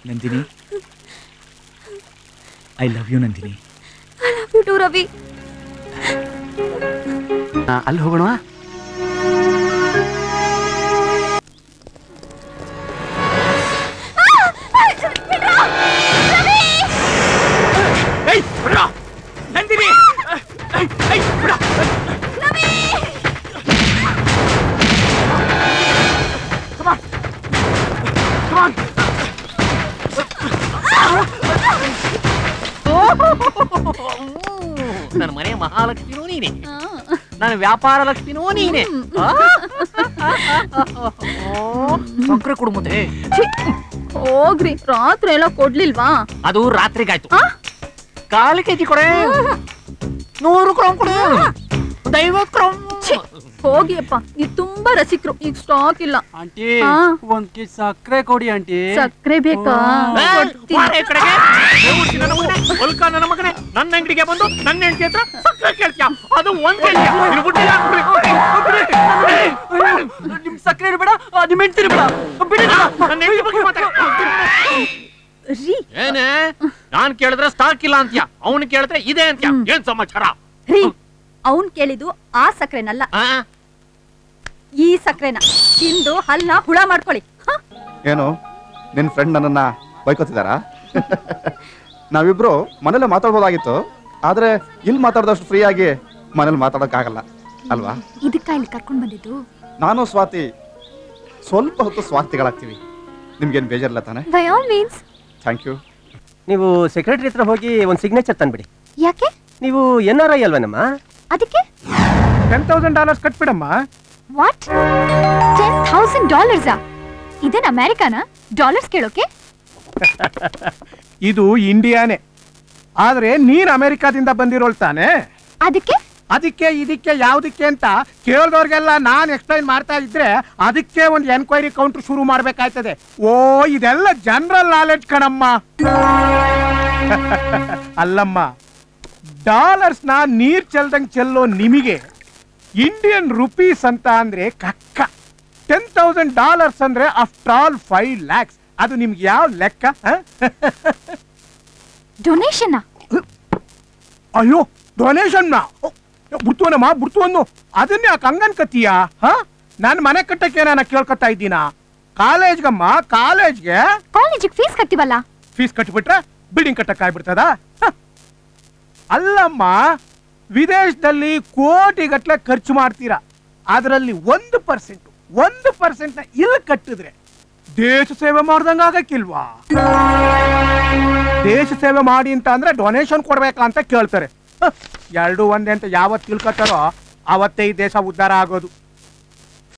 Nandini, I love you Nandini. I love you too Ravi. ಅಲ್ಲಿ ಹೋಗೋಣ. ನಂದಿನಿ, ನನ್ನ ಮನೆ ಮಹಾಲಕ್ಷ್ಮಿನೂ ನೀನೆ, ನನ್ನ ವ್ಯಾಪಾರ ಲಕ್ಷ್ಮಿನೂ ನೀನೆ. ಸಕ್ಕರೆ ಕೊಡುಮುತ್ತೆ. ಹೋಗ್ರಿ, ರಾತ್ರಿ ಎಲ್ಲ ಕೊಡ್ಲಿಲ್ವಾ? ಅದು ರಾತ್ರಿಗಾಯ್ತು. 1/4 kg ಕೊಡೆ, 100 ಗ್ರಾಮ್ ಕೊಡೆ, 50 ಗ್ರಾಮ್. ಹೋಗಿಯಪ್ಪ, ಇದು ತುಂಬಾ ರಸಿಕರು, ಈಗ ಸ್ಟಾಕ್ ಇಲ್ಲ. ಆಂಟಿ, 1 kg ಸಕ್ಕರೆ ಕೊಡಿ ಆಂಟಿ. ಸಕ್ಕರೆ ಬೇಕಾ? ನನ್ನ ಮಗನೇ, ನನ್ನ ಅಂಗಡಿಗೆ ಬಂದು ನನ್ನ ಹೆಂಡತಿ ಹತ್ರ ಸಕ್ಕರೆ ಕೇಳ್ತೀಯ? ಅದು 1 kg. ನಿಮ್ ಸಕ್ಕರೆ ಇರಬೇಡ, ನಿಮ್ ಹೆಂಡತಿ ಬೇಡ. ನನ್ನ ಹೆಂಡತಿ ಬಗ್ಗೆ ಮಾತಾಡ. ಏನೇ ನಾನ್ ಕೇಳಿದ್ರೆ ಸ್ಟಾಕ್ ಇಲ್ಲ ಅಂತ್ಯ, ಅವನು ಕೇಳಿದ್ರೆ ಇದೆ ಅಂತ್ಯ. ಏನ್ ಸಮಾಚಾರ? ಅವನ್ ಕೇಳಿದ್ದು ಆ ಸಕ್ಕರೆನಲ್ಲ, ಈ ಸಕ್ಕರೆನ ತಿಂದು ಹಲ್ಲ ಹುಳ ಮಾಡ್ಕೊಳ್ಳಿ. ಏನು ನಿನ್ ಫ್ರೆಂಡ್ ನನ್ನನ್ನ ಬೈಕೋತಿದಾರಾ? ನಾವಿಬ್ರು ಮನೇಲಿ ಮಾತಾಡ್ಬೋದಾಗಿತ್ತು, ಆದ್ರೆ ಇಲ್ಲಿ ಮಾತಾಡಿದಷ್ಟು ಫ್ರೀ ಆಗಿ ಮನೇಲಿ ಮಾತಾಡೋಕ್ಕಾಗಲ್ಲ ಅಲ್ವಾ? ಇದಕ್ಕ ಇಲ್ಲಿ ಕರ್ಕೊಂಡ್ ಬಂದಿದ್ದು. ನಾನು ಸ್ವಾತಿ ಸ್ವಲ್ಪ ಹೊತ್ತು ಸ್ವಾರ್ಥಿಗಳಾಗ್ತೀವಿ, ನಿಮ್ಗೇನು ಬೇಜಾರಿಲ್ಲ ತಾನೆ? By all means. Thank you. ನೀವು ಸೆಕ್ರೆಟರಿ ಹತ್ರ ಹೋಗಿ ಒಂದು ಸಿಗ್ನೇಚರ್ ತಂದ್ಬಿಡಿ. ಯಾಕೆ? ನೀವು NRI ಅಲ್ವೇನಮ್ಮ? ಅದಕ್ಕೆ $10,000 ಕಟ್ಬಿಡಮ್ಮ. ವಾಟ್? $10,000? ಇದೇನ್ ಅಮೆರಿಕಾನ ಡಾಲರ್ಸ್ ಕೇಳೋಕೆ? ಇದು ಇಂಡಿಯಾನೇ, ಆದ್ರೆ ನೀನ್ ಅಮೆರಿಕಾದಿಂದ ಬಂದಿರೋಳ್ ತಾನೆ. ಅದಕ್ಕೆ ಇದಕ್ಕೆ ಯಾವ್ದಕ್ಕೆ ಅಂತ ಕೇಳಿದವ್ರಿಗೆಲ್ಲ ನಾನ್ ಎಕ್ಸ್ಪ್ಲೈನ್ ಮಾಡ್ತಾ ಇದ್ರೆ ಅದಕ್ಕೆ ಒಂದು ಎನ್ಕ್ವೈರಿ ಕೌಂಟರ್ ಶುರು ಮಾಡ್ಬೇಕಾಯ್ತದೆ. ಓ, ಇದೆಲ್ಲ ಜನರಲ್ ನಾಲೆಡ್ಜ್ ಕಣಮ್ಮ. ಅಲ್ಲಮ್ಮ, ಡಾಲರ್ಸ್ ನ ನೀರ್ ಚೆಲ್ದಂಗ್ ಚೆಲ್ಲೋ ನಿಮಗೆ ಇಂಡಿಯನ್ ರುಪೀಸ್ ಅಂತ ಅಂದ್ರೆ ಕಕ್ಕ. $10,000 ಅಂದ್ರೆ ಆಫ್ಟರ್ ಆಲ್ 5 lakhs. ಅದು ನಿಮ್ಗೆ ಯಾವ ಲೆಕ್ಕ? ಡೊನೇಷನ್? ಅಯ್ಯೋ, ಡೊನೇಷನ್ ಬಿಡ್ತುವನಮ್ಮ, ಬಿಡ್ತುವನ್ನು. ಅದನ್ನ ಯಾಕೆ ಹಂಗನ್ ಕತ್ತೀಯ? ನಾನು ಮನೆ ಕಟ್ಟಕ್ಕೆ ನಾನು ಕೇಳ್ಕೊತಾ ಇದ್ದೀನ. ಕಾಲೇಜ್ಗಮ್ಮ, ಕಾಲೇಜ್ಗೆ ಫೀಸ್ ಕಟ್ತೀವಲ್ಲ. ಫೀಸ್ ಕಟ್ಟಿಬಿಟ್ರೆ ಬಿಲ್ಡಿಂಗ್ ಕಟ್ಟಕ್ಕೆ ಆಗ್ಬಿಡ್ತದ? ಅಲ್ಲಮ್ಮ, ವಿದೇಶದಲ್ಲಿ ಕೋಟಿಗಟ್ಲೆ ಖರ್ಚು ಮಾಡ್ತೀರಾ, ಅದರಲ್ಲಿ 1% ಇಲ್ಲಿ ಕಟ್ಟಿದ್ರೆ ದೇಶ ಸೇವೆ ಮಾಡ್ದಂಗ ಆಗಕ್ಕಿಲ್ವಾ? ದೇಶ ಸೇವೆ ಮಾಡಿ ಅಂತ ಅಂದ್ರೆ ಡೊನೇಷನ್ ಕೊಡ್ಬೇಕಾ ಅಂತ ಕೇಳ್ತಾರೆ. 2 ಒಂದೇ ಅಂತ ಯಾವತ್ತು ತಿಳ್ಕೊತಾರೋ ಅವತ್ತೇ ಈ ದೇಶ ಉದ್ಧಾರ ಆಗೋದು.